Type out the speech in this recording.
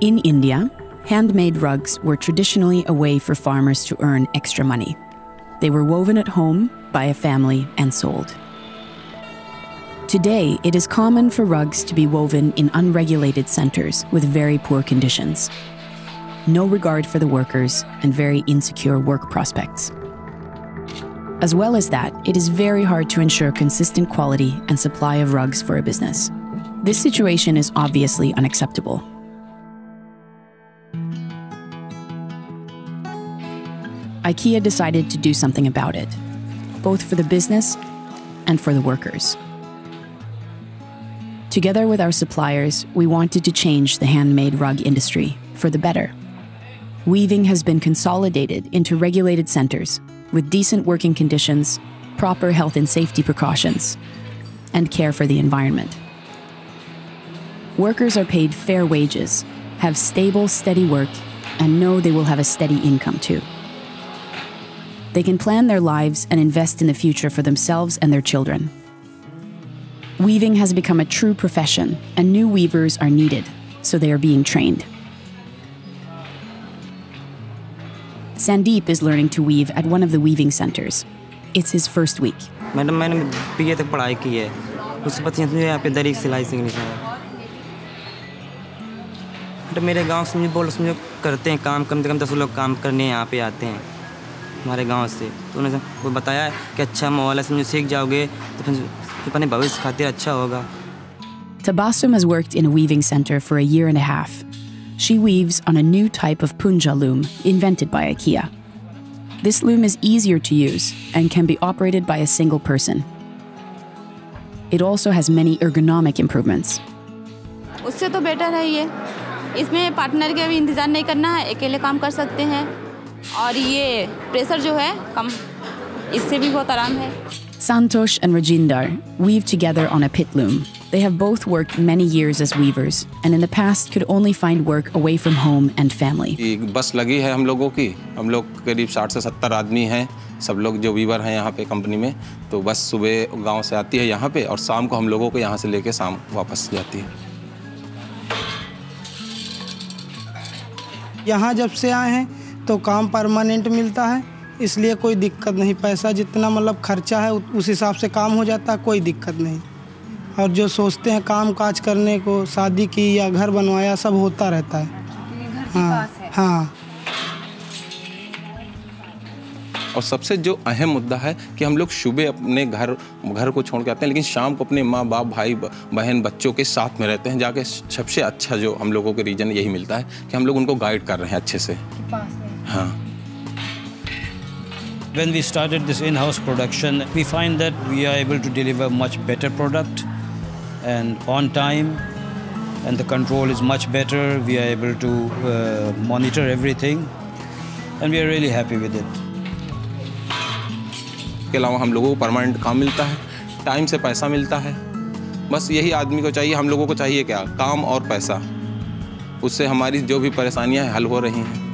In India, handmade rugs were traditionally a way for farmers to earn extra money. They were woven at home by a family and sold. Today, it is common for rugs to be woven in unregulated centers with very poor conditions, no regard for the workers, and very insecure work prospects. As well as that, it is very hard to ensure consistent quality and supply of rugs for a business. This situation is obviously unacceptable. IKEA decided to do something about it, both for the business and for the workers. Together with our suppliers, we wanted to change the handmade rug industry for the better. Weaving has been consolidated into regulated centers with decent working conditions, proper health and safety precautions, and care for the environment. Workers are paid fair wages, have stable, steady work, and know they will have a steady income too. They can plan their lives and invest in the future for themselves and their children. Weaving has become a true profession, and new weavers are needed, so they are being trained. Sandeep is learning to weave at one of the weaving centers. It's his first week. Madam मैंने BA तक पढ़ाई की है, उसके बाद यहाँ पे दरी सिलाई सीखनी है। तो मेरे गांव से मुझे बोल समझो करते हैं काम, कम से कम 10 लोग काम करने यहाँ पे आते हैं हमारे गांव से। तो उन्होंने वो बताया कि अच्छा माहौल है, समझो सीख जाओगे तो फिर अपने भविष्य खातिर अच्छा होगा। Tabassum has worked in a weaving center for a year and a half. She weaves on a new type of punja loom invented by IKEA. This loom is easier to use and can be operated by a single person. It also has many ergonomic improvements. उससे तो better है ये। इसमें partner के भी इंतजार नहीं करना है, अकेले काम कर सकते हैं और ये प्रेशर जो है कम, इससे भी बहुत आराम है। Santosh and Rajinder weave together on a pit loom. They have both worked many years as weavers and in the past could only find work away from home and family. एक बस लगी है हम लोगों की, हम लोग करीब 60 से 70 आदमी हैं, सब लोग जो वीवर हैं यहाँ पे कंपनी में। तो बस सुबह गांव से आती है यहाँ पे और शाम को हम लोगों को यहाँ से लेके शाम वापस जाती है। यहाँ जब से आए हैं तो काम परमानेंट मिलता है, इसलिए कोई दिक्कत नहीं। पैसा जितना मतलब खर्चा है उस हिसाब से काम हो जाता है, कोई दिक्कत नहीं। और जो सोचते हैं काम काज करने को, शादी की या घर बनवाया, सब होता रहता है। हाँ। और सबसे जो अहम मुद्दा है कि हम लोग सुबह अपने घर को छोड़ के आते हैं, लेकिन शाम को अपने माँ बाप भाई बहन बच्चों के साथ में रहते हैं। जाके सबसे अच्छा जो हम लोगों को रीजन यही मिलता है कि हम लोग उनको गाइड कर रहे हैं अच्छे से। हाँ। When we started this in-house production, we find that we are able to deliver much better product and on time, and the control is much better. We are able to monitor everything, and we are really happy with it. के अलावा हम लोगों को permanent काम मिलता है, time से पैसा मिलता है। बस यही आदमी को चाहिए, हम लोगों को चाहिए क्या? काम और पैसा। उससे हमारी जो भी परेशानियां हैं हल हो रही हैं।